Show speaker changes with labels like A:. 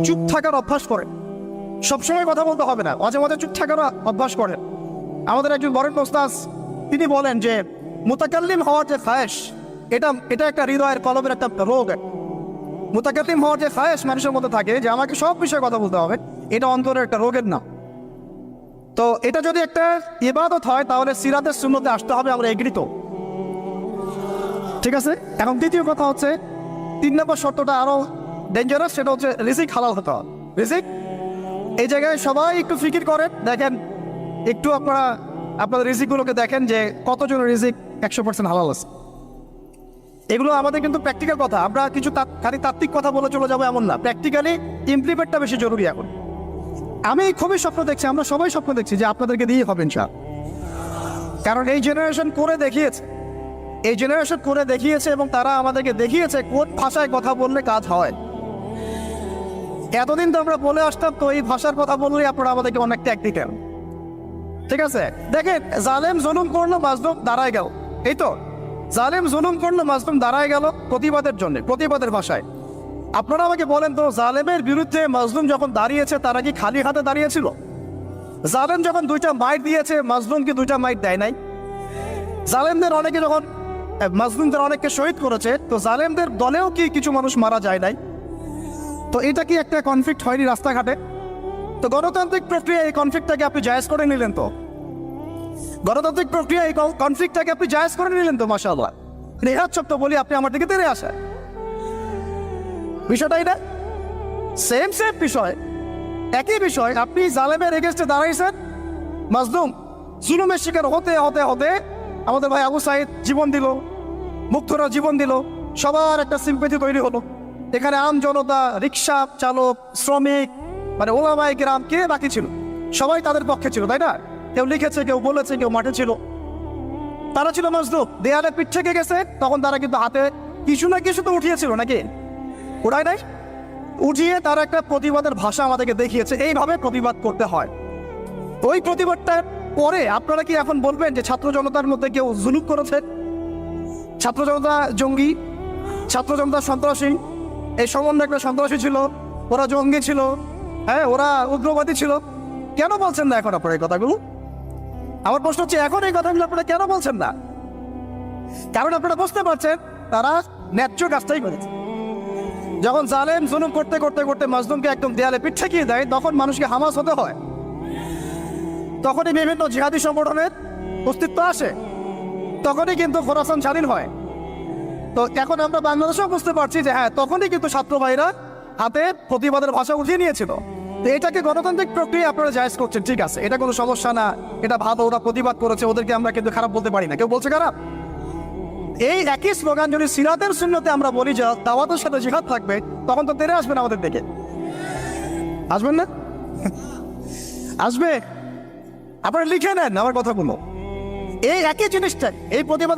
A: চুপ থাকার অভ্যাস করেন। সবসময় কথা বলতে হবে না, মাঝে মাঝে চুপ থাকার অভ্যাস করেন। আমাদের একজন বরেন ওস্তাদ তিনি বলেন যে মুতাকাল্লিম হওয়ার যে খায়েশ, এটা একটা হৃদয়ের কলবের একটা রোগ। মুতাকাল্লিম হওয়ার যে খায়েশ মানুষের মধ্যে থাকে যে আমাকে সব বিষয়ে কথা বলতে হবে, এটা অন্তরের একটা রোগের নাম। তো এটা যদি একটা ইবাদত হয় তাহলে সিরাতের সুন্নতে আসতে হবে, আমরা এগ্রিত। ঠিক আছে। এখন দ্বিতীয় কথা হচ্ছে 3 নম্বর শর্তটা আরো ডেঞ্জারাস, সেটা হচ্ছে রিজিক হালাল হতে হবে। রিজিক এই জায়গায় সবাই একটু ফিকির করেন, দেখেন একটু আপনারা আপনাদের রিজিকগুলোকে দেখেন যে কতজন রিজিক 100% হালাল আছে। এগুলো আমাদের কিন্তু প্র্যাকটিক্যাল কথা, আমরা কিছু খালি তাত্ত্বিক কথা বলে চলে যাবো এমন না, প্র্যাকটিক্যালি ইমপ্লিমেন্টটা বেশি জরুরি। এখন আমি খুবই স্বপ্ন দেখছি, আমরা সবাই স্বপ্ন দেখছি যে আপনাদেরকে দিয়ে হবে ইনশাআল্লাহ। কারণ এই জেনারেশন করে দেখিয়েছে, এবং তারা আমাদেরকে দেখিয়েছে কোন ভাষায় কথা বললে কাজ হয়। এতদিন তো আমরা বলে আসতাম, তো এই ভাষার কথা বললে আপনারা আমাদেরকে অনেক ট্যাগ দিতেন। ঠিক আছে, দেখেন জালেম জুলুম করলো, মাজলুম দাঁড়ায় গেল। এই তো জালেম জুলুম করলো, মাজলুম দাঁড়ায় গেল প্রতিবাদের জন্য, প্রতিবাদের ভাষায়। আপনারা আমাকে বলেন তো, জালেমের বিরুদ্ধে মাজলুম যখন দাঁড়িয়েছে তারা কি খালি হাতে দাঁড়িয়েছিল? জালেম যখন 2টা মাইট দিয়েছে, মাজলুম কি 2টা মাইট দেয় নাই? জালেমদের অনেকে যখন মাজলুমদের অনেককে শহীদ করেছে, তো জালেমদের দলেও কি কিছু মানুষ মারা যায় নাই? তো এটা কি একটা কনফ্লিক্ট হয়নি রাস্তাঘাটে? তো গণতান্ত্রিক প্রক্রিয়া এই কনফ্লিক্টটাকে আপনি জায়েজ করে নিলেন, তো গণতান্ত্রিক প্রক্রিয়া এই কনফ্লিক্টটাকে আপনি জায়েজ করে নিলেন তো, মাশাআল্লাহ। রেহাত শব্দ বলি আপনি আমার দিকে তেড়ে আসেন, বিষয়টাই না সেম বিষয়, একই বিষয়। আপনি জালেমের এগেইনস্টে দাঁড়াইছেন, মাজলুম জুলুমের শিকার হতে হতে হতে আমাদের ভাই আবু সাইদ জীবন দিল, মুগ্ধরা জীবন দিল, সবার একটা সিম্পেথি তৈরি হলো। এখানে আম জনতা, রিক্সা চালক, শ্রমিক, মানে ওলামায়ে কেরাম, কে বাকি ছিল? সবাই তাদের পক্ষে ছিল, তাই না? কেউ লিখেছে, কেউ বলেছে, কেউ মাঠে ছিল। তারা ছিল মাজলুম, দেয়ালে পিঠ থেকে গেছে, তখন তারা কিন্তু হাতে কিছু না কিছু তো উঠিয়েছিল, নাকি উঠায় নাই? উঠিয়ে তারা একটা প্রতিবাদের ভাষা আমাদেরকে দেখিয়েছে, এইভাবে প্রতিবাদ করতে হয়। ওই প্রতিবাদটার পরে আপনারা কি এখন বলবেন যে ছাত্র জনতার মধ্যে কেউ জুলুম করেছে? ছাত্র জনতা জঙ্গি, ছাত্র জনতা সন্ত্রাসী, এই সম্বন্ধে একটা সন্ত্রাসী ছিল, ওরা জঙ্গি ছিল, হ্যাঁ ওরা উগ্রবাদী ছিল। কেন বলছেন না এখন আপনারা এই কথাগুলো? আমার প্রশ্ন হচ্ছে, এখন এই কথাগুলো আপনারা কেন বলছেন না? কারণ আপনারা বুঝতে পারছেন তারা ন্যায্য কাজটাই করেছে। যখন জালেম জুলুম করতে করতে করতে মাজলুমকে একদম দেয়ালে পিঠ ঠেকিয়ে দেয়, তখন মানুষকে হামাস হতে হয়, তখনই বিভিন্ন জিহাদি সংগঠনের অস্তিত্ব আসে, তখনই কিন্তু খোরাসান স্বাধীন হয়। তো এখন আমরা বাংলাদেশেও বুঝতে পারছি যে হ্যাঁ, তখনই কিন্তু ছাত্র ভাইরা হাতে প্রতিবাদের ভাষা উঠিয়ে নিয়েছিল। তো এটাকে গণতান্ত্রিক প্রক্রিয়া আপনারা জায়েজ করছেন, ঠিক আছে, এটা কোনো সমস্যা না, এটা ভালো, ওরা প্রতিবাদ করেছে, ওদেরকে আমরা কিন্তু খারাপ বলতে পারি না। কেউ বলছে খারাপ? এই একই স্লোগান যদি সিরাতের সুন্নতে আমরা বলি যে দাওয়াতের সাথে জিহাদ থাকবে, তখন তো তেরে আসবেন আমাদের দিকে, আসবেন না? আসবে। আপনারা লিখে নেন আমার কথাগুলো, এই একই জিনিসটা, এই প্রতিবাদ।